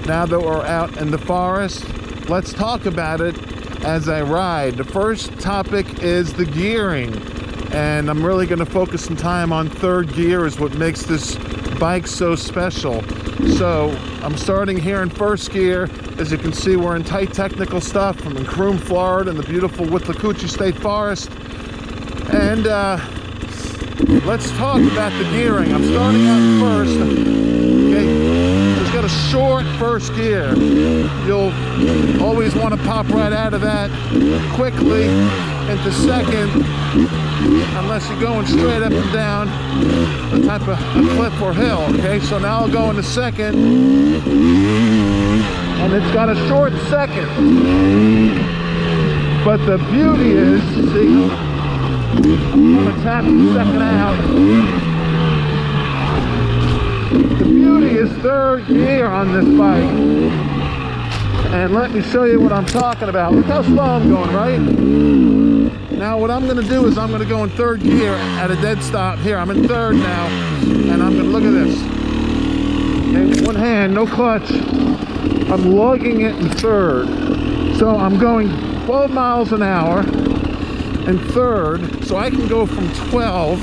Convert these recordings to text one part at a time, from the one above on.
now that we're out in the forest, let's talk about it as I ride. The first topic is the gearing, and I'm really going to focus some time on third gear is what makes this bike so special. So I'm starting here in first gear. As you can see, we're in tight technical stuff. I'm in Croom, Florida, in the beautiful Withlacoochee State Forest. And let's talk about the gearing. I'm starting out first. Okay, just got a short first gear. You'll always want to pop right out of that quickly into second, unless you're going straight up and down the type of a cliff or hill. Okay, so now I'll go into second, and it's got a short second. But the beauty is, see, I'm going to tap the second out. The beauty is third gear on this bike. And let me show you what I'm talking about. Look how slow I'm going, right? Now what I'm going to do is I'm going to go in third gear at a dead stop. Here, I'm in third now. And I'm going to look at this. Okay, one hand, no clutch. I'm lugging it in third. So I'm going 12 miles an hour. And third, so I can go from 12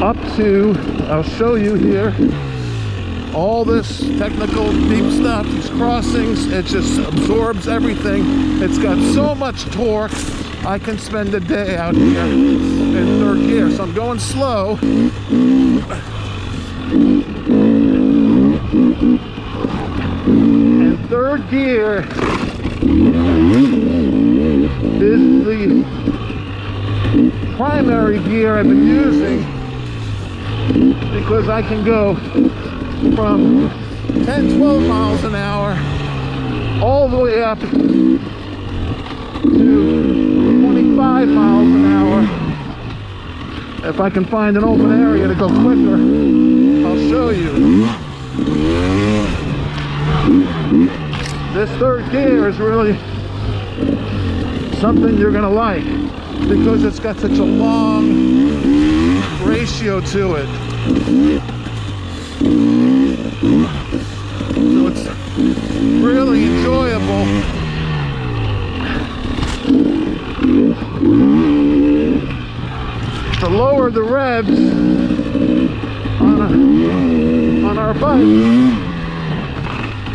up to, I'll show you here, all this technical deep stuff, these crossings, it just absorbs everything. It's got so much torque, I can spend a day out here in third gear. So I'm going slow. And third gear is the primary gear I've been using because I can go from 10-12 miles an hour all the way up to 25 miles an hour. If I can find an open area to go quicker, I'll show you. This third gear is really something you're going to like because it's got such a long ratio to it. So it's really enjoyable. To lower the revs on our bike,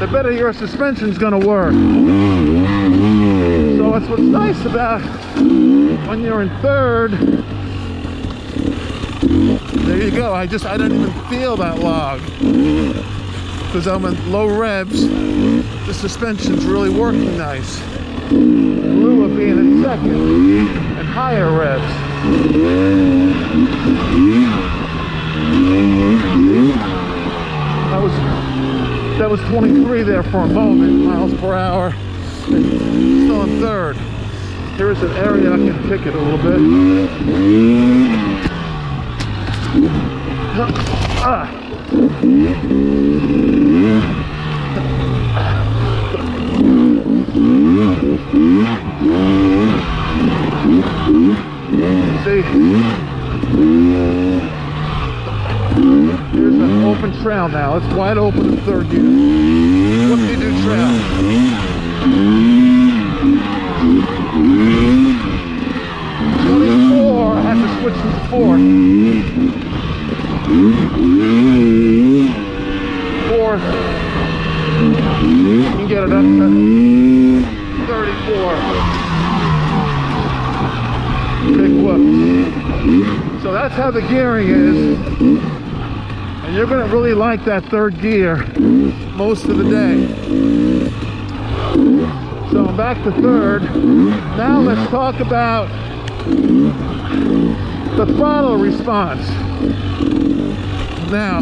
the better your suspension's going to work. So that's what's nice about when you're in third. There you go. I don't even feel that log because I'm at low revs. The suspension's really working nice. In lieu of being in second and higher revs. That was 23 there for a moment, miles per hour. Still in third. Here's an area I can kick it a little bit. See? Here's an open trail now. It's wide open in third gear. Whoop-de-doo trail. 24, I have to switch to fourth. Fourth. You can get it up to 34. Big whoop. So that's how the gearing is. And you're going to really like that third gear most of the day. So I'm back to third. Now let's talk about the throttle response. Now,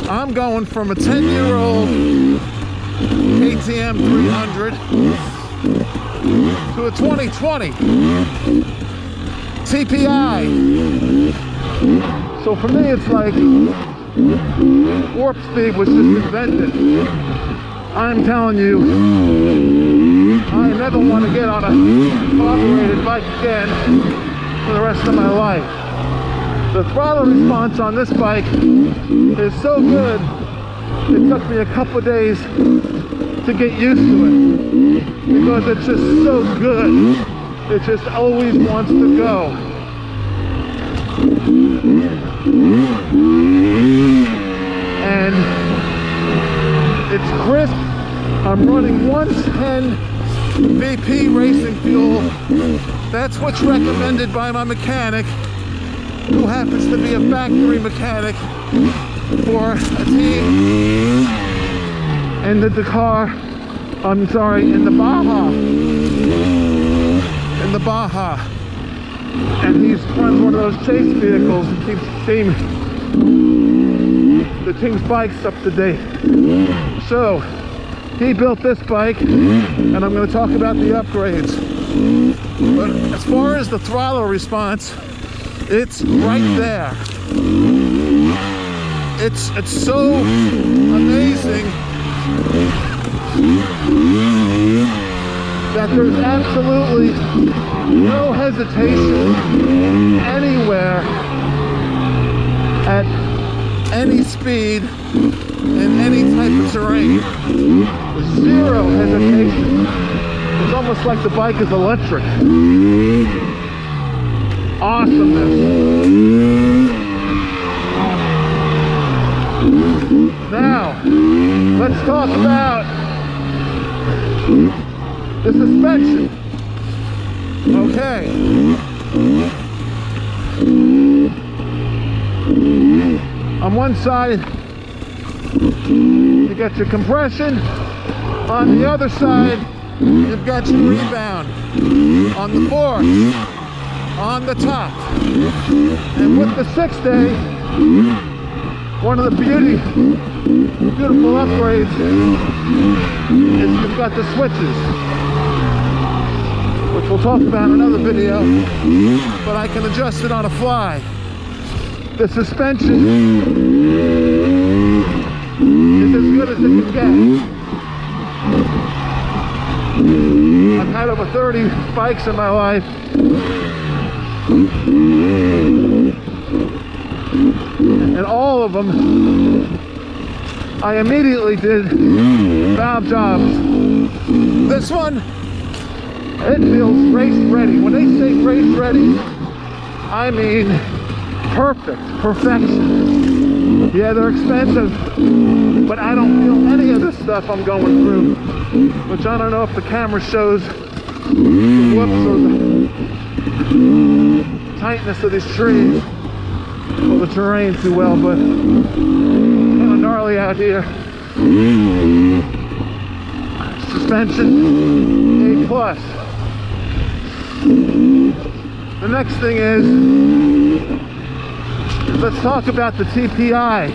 I'm going from a 10-year-old KTM 300 to a 2020 TPI. So for me, it's like warp speed was just invented. I'm telling you, I never want to get on a carbureted bike again for the rest of my life. The throttle response on this bike is so good it took me a couple of days to get used to it because it's just so good. It just always wants to go. And it's crisp. I'm running 110 VP racing fuel. That's what's recommended by my mechanic, who happens to be a factory mechanic for a team in the Dakar, I'm sorry, in the Baja. And he runs one of those chase vehicles and keeps the team's bikes up to date. So he built this bike, and I'm going to talk about the upgrades. But as far as the throttle response, it's right there. It's so amazing that there's absolutely no hesitation anywhere at any speed in any type of terrain. Zero hesitation. It's almost like the bike is electric. Awesomeness. Now, let's talk about the suspension. Okay. On one side, you got your compression. On the other side, you've got your rebound. On the fourth, on the top. And with the 6-day, one of the beautiful upgrades is you've got the switches, which we'll talk about in another video, but I can adjust it on a fly. The suspension is as good as it can get. I've had over 30 bikes in my life, and all of them I immediately did valve jobs. This one, it feels race ready. When they say race ready, I mean perfection. Yeah, they're expensive, but I don't feel any of this stuff I'm going through, which I don't know if the camera shows the whoops or the tightness of these trees or the terrain too well, but kind of gnarly out here. Suspension, A+. The next thing is, let's talk about the TPI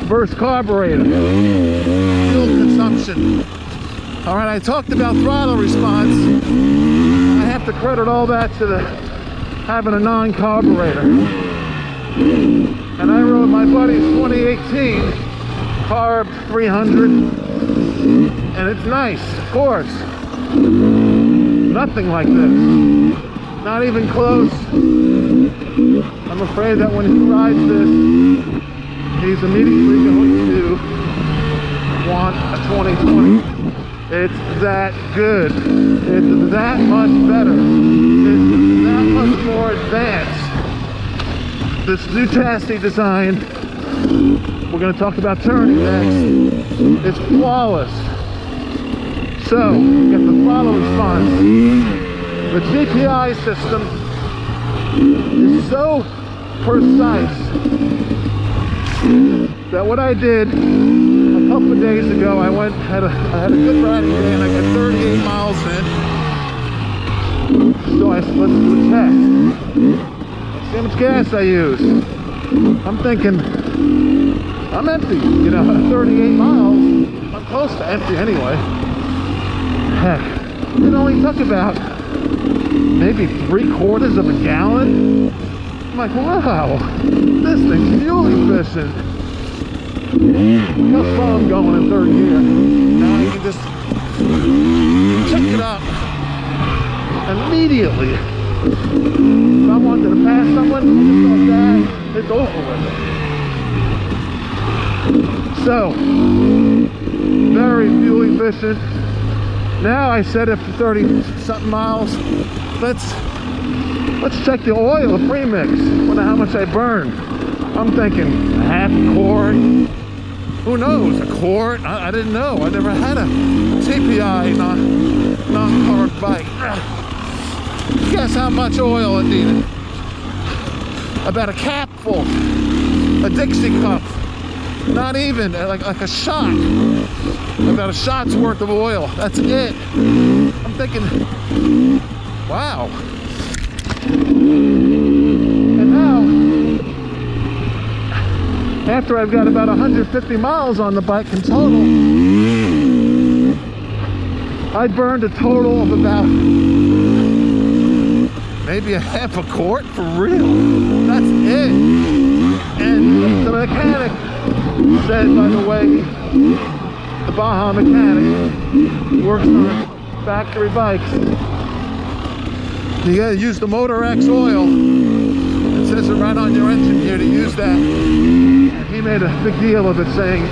versus carburetor. Fuel consumption. All right, I talked about throttle response. I have to credit all that to having a non-carburetor. And I rode my buddy's 2018 carb 300, and it's nice, of course. Nothing like this. Not even close. I'm afraid that when he rides this, he's immediately going to want a 2020. It's that good. It's that much better. It's that much more advanced. This new chassis design, we're going to talk about turning next, it's flawless. So, you get the throttle response. The TPI system is so precise that what I did a couple of days ago, I had a good riding day and I got 38 miles in. So let's do a test. Let's see how much gas I use. I'm thinking, I'm empty, you know, 38 miles. I'm close to empty anyway. Heck, it only took about maybe 3/4 of a gallon. I'm like, wow, this thing's fuel efficient. Look how slow I'm going in third gear. Now I can just check it up immediately. If I wanted to pass someone, just like that, it's over with. So, very fuel efficient. Now I set it for 30 something miles. Let's check the oil, the premix. Wonder how much I burned. I'm thinking a half a quart. Who knows? A quart? I didn't know. I never had a TPI non-carb bike. Guess how much oil it needed? About a capful, a Dixie cup. Not even, like a shot. About a shot's worth of oil. That's it. I'm thinking, wow. And now, after I've got about 150 miles on the bike in total, I burned a total of about maybe a half a quart for real. That's it. And the mechanic said, by the way, the Baja mechanic works on factory bikes. You gotta use the Motor X oil. It says it right on your engine here to use that. And he made a big deal of it, saying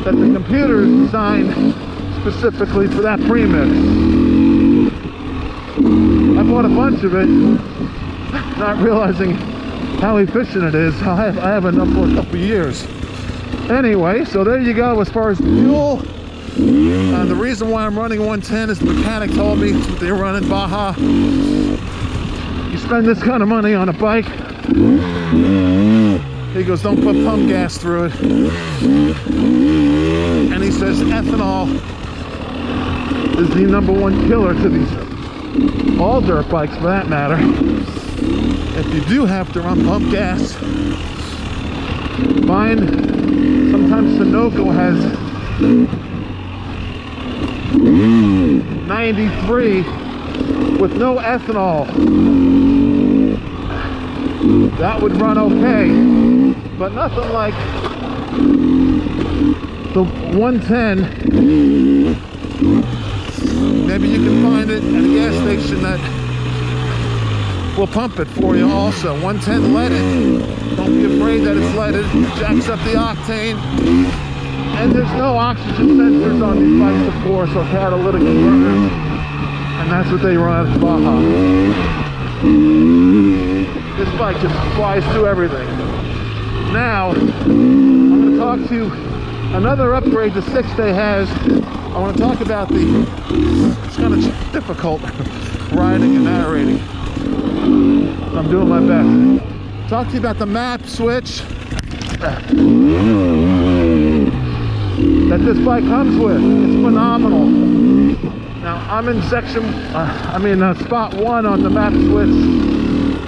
that the computer is designed specifically for that premix. I bought a bunch of it, not realizing how efficient it is. I have enough for a couple of years. Anyway, so there you go as far as the fuel. The reason why I'm running 110 is the mechanic told me that's what they run in Baja. You spend this kind of money on a bike, he goes, don't put pump gas through it. And he says ethanol is the #1 killer to these, all dirt bikes for that matter. If you do have to run pump gas, fine. Sometimes Sunoco has 93 with no ethanol. That would run okay, but nothing like the 110. Maybe you can find it at a gas station that will pump it for you also. 110 leaded. Don't be afraid that it's leaded. It jacks up the octane. And there's no oxygen sensors on these bikes, of course, or catalytic converters. And that's what they run at Baja. This bike just flies through everything. Now, I'm going to talk to you another upgrade the 6-Day has. I want to talk about it's kind of difficult riding and narrating. I'm doing my best. Talk to you about the map switch that this bike comes with. It's phenomenal. Now I'm in spot 1 on the map switch,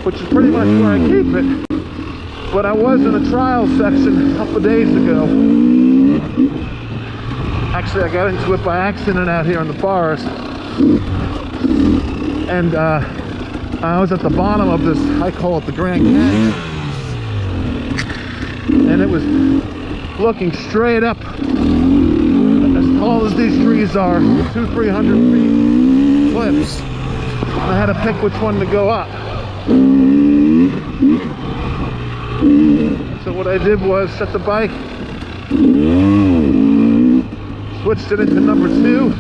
which is pretty much where I keep it. But I was in a trial section a couple of days ago. Actually, I got into it by accident out here in the forest. And I was at the bottom of this, I call it the Grand Canyon. And it was looking straight up, as tall as these trees are, 200-300 feet cliffs. And I had to pick which one to go up. So what I did was set the bike, switched it into number 2.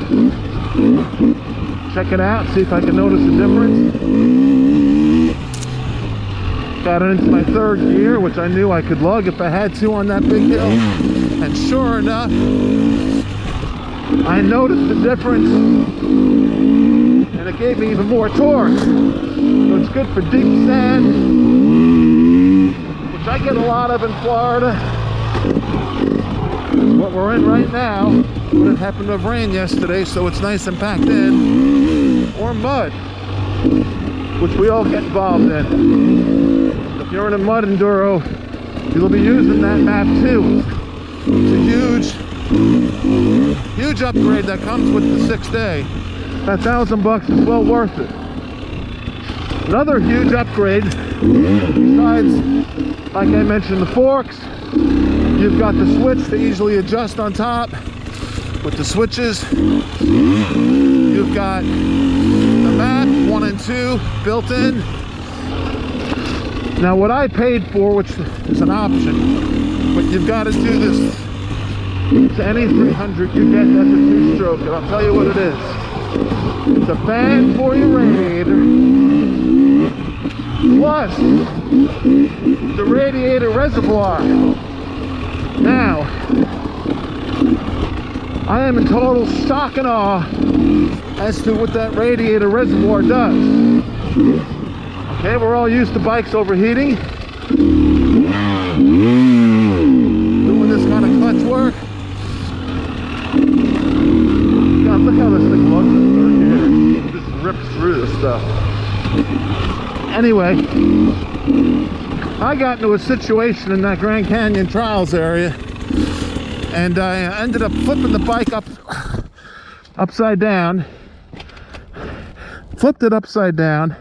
Check it out, see if I can notice a difference. Got it into my 3rd gear, which I knew I could lug if I had to on that big hill. And sure enough, I noticed the difference, and it gave me even more torque. So it's good for deep sand, which I get a lot of in Florida. What we're in right now, but it happened to have rained yesterday, so it's nice and packed in. Or mud, which we all get involved in. If you're in a mud enduro, you'll be using that map too. It's a huge upgrade that comes with the 6-Day. That $1,000 is well worth it. Another huge upgrade, besides, like I mentioned, the forks, you've got the switch to easily adjust on top with the switches. You've got the map 1 and 2 built in. Now what I paid for, which is an option, but you've got to do this to any 300 you get. That's a two-stroke, and I'll tell you what it is. It's a fan for your radiator, plus the radiator reservoir. Now, I am in total shock and awe as to what that radiator reservoir does. Okay, we're all used to bikes overheating. Doing this kind of clutch work. God, look how this thing looks in third gear. It just rips through this stuff. Anyway, I got into a situation in that Grand Canyon Trials area, and I ended up flipping the bike upside down. Flipped it upside down,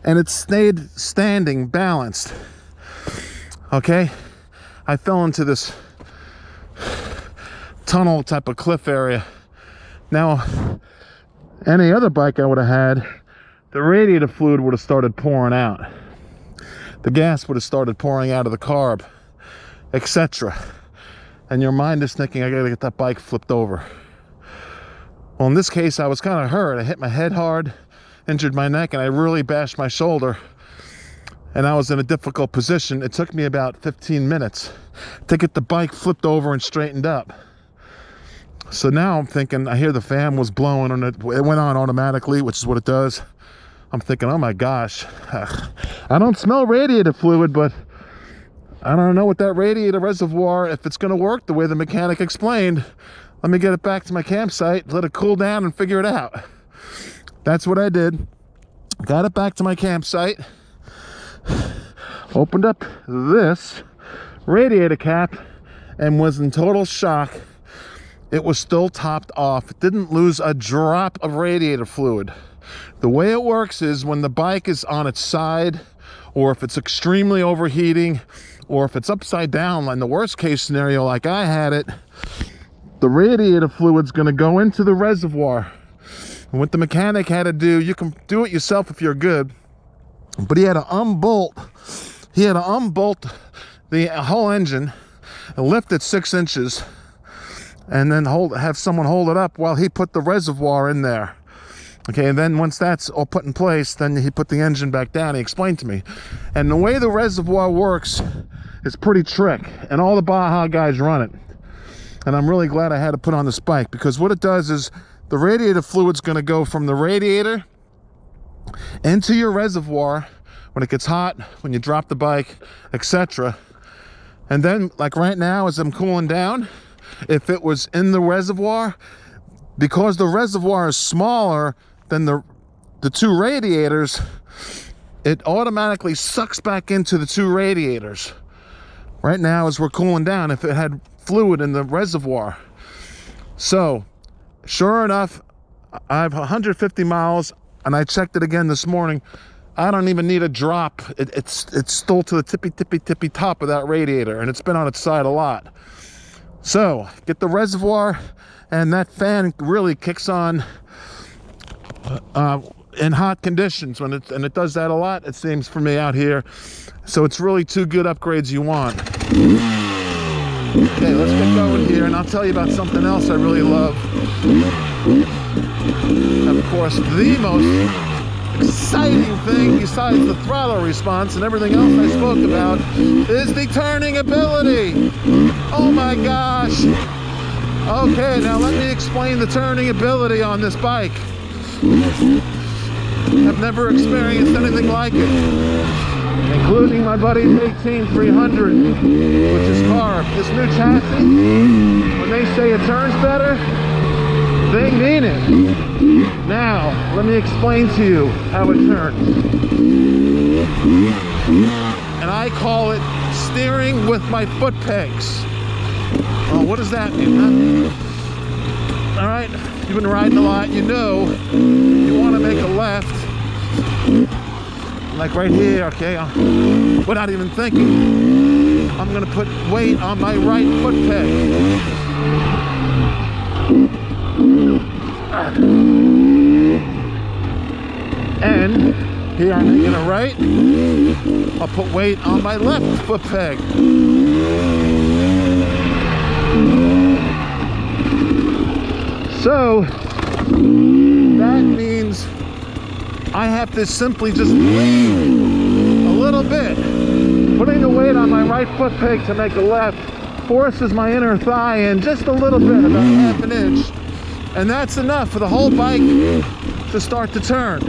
and it stayed standing, balanced. Okay, I fell into this tunnel type of cliff area. Now, any other bike I would have had, the radiator fluid would have started pouring out. The gas would have started pouring out of the carb, etc. And your mind is thinking, I gotta get that bike flipped over. Well, in this case, I was kind of hurt. I hit my head hard, injured my neck, and I really bashed my shoulder. And I was in a difficult position. It took me about 15 minutes to get the bike flipped over and straightened up. So now I'm thinking, I hear the fan was blowing and it went on automatically, which is what it does. I'm thinking, oh my gosh, I don't smell radiator fluid, but I don't know what that radiator reservoir, if it's gonna work the way the mechanic explained. Let me get it back to my campsite, let it cool down and figure it out. That's what I did. Got it back to my campsite, opened up this radiator cap, and was in total shock. It was still topped off. It didn't lose a drop of radiator fluid. The way it works is when the bike is on its side, or if it's extremely overheating, or if it's upside down, in the worst case scenario like I had it, the radiator fluid's gonna go into the reservoir. And what the mechanic had to do, you can do it yourself if you're good, but he had to unbolt the whole engine and lift it 6 inches, and then have someone hold it up while he put the reservoir in there. Okay, and then once that's all put in place, then he put the engine back down. He explained to me. And the way the reservoir works is pretty trick, and all the Baja guys run it. And I'm really glad I had to put on this bike, because what it does is the radiator fluid's gonna go from the radiator into your reservoir when it gets hot, when you drop the bike, etc. And then, like right now, as I'm cooling down, if it was in the reservoir, because the reservoir is smaller than the two radiators, it automatically sucks back into the two radiators. Right now, as we're cooling down, if it had fluid in the reservoir. So, sure enough, I have 150 miles, and I checked it again this morning. I don't even need a drop. It's still to the tippy top of that radiator, and it's been on its side a lot. So, get the reservoir, and that fan really kicks on in hot conditions and it does that a lot, it seems, for me out here. So it's really 2 good upgrades you want. Okay, let's get going here, and I'll tell you about something else I really love. Of course, the most exciting thing besides the throttle response and everything else I spoke about is the turning ability. Oh my gosh. Okay, now let me explain the turning ability on this bike. I've never experienced anything like it, including my buddy's 18300, which is carb. This new chassis, when they say it turns better, they mean it. Now, let me explain to you how it turns. And I call it steering with my foot pegs. Oh, what does that mean, huh? All right, you've been riding a lot, you know, you want to make a left, like right here, okay, without even thinking, I'm going to put weight on my right foot peg. And here I'm making a right, I'll put weight on my left foot peg. So that means I have to simply just lean a little bit. Putting the weight on my right foot peg to make a left forces my inner thigh in just a little bit, about half an inch. And that's enough for the whole bike to start to turn.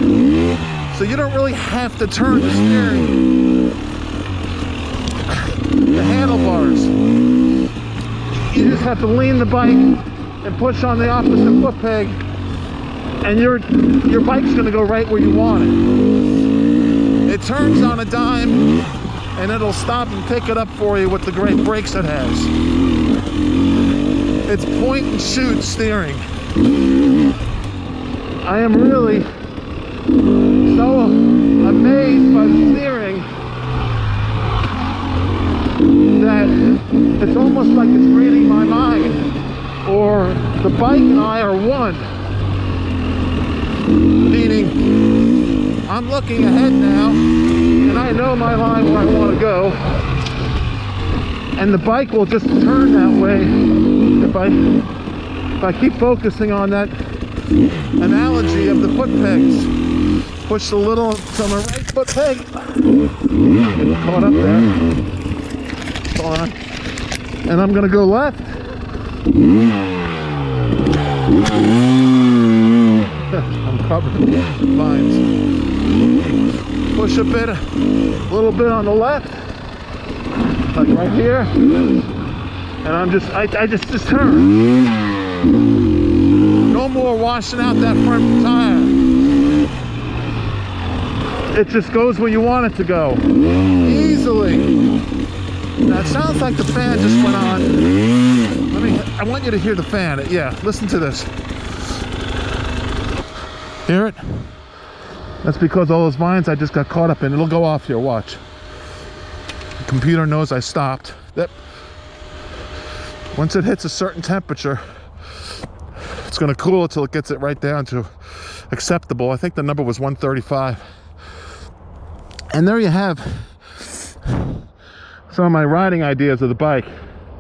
So you don't really have to turn the steering, the handlebars. You just have to lean the bike and push on the opposite foot peg, and your bike's gonna go right where you want it. It turns on a dime, and it'll stop and pick it up for you with the great brakes it has. It's point and shoot steering. I am really so amazed by the steering that it's almost like it's reading my mind, or the bike and I are one. Meaning, I'm looking ahead now, and I know my line where I want to go, and the bike will just turn that way if I keep focusing on that analogy of the foot pegs. Push a little to my right foot peg. Get caught up there. Hold on. And I'm gonna go left. I'm covered in vines. Push a little bit on the left, like right here. And I just turn. No more washing out that front tire. It just goes where you want it to go, easily. Now it sounds like the fan just went on. I want you to hear the fan. Yeah, listen to this. Hear it? That's because all those vines I just got caught up in. It'll go off here, watch. The computer knows I stopped. Yep. Once it hits a certain temperature, it's gonna cool until it gets it right down to acceptable. I think the number was 135. And there you have some of my riding ideas of the bike.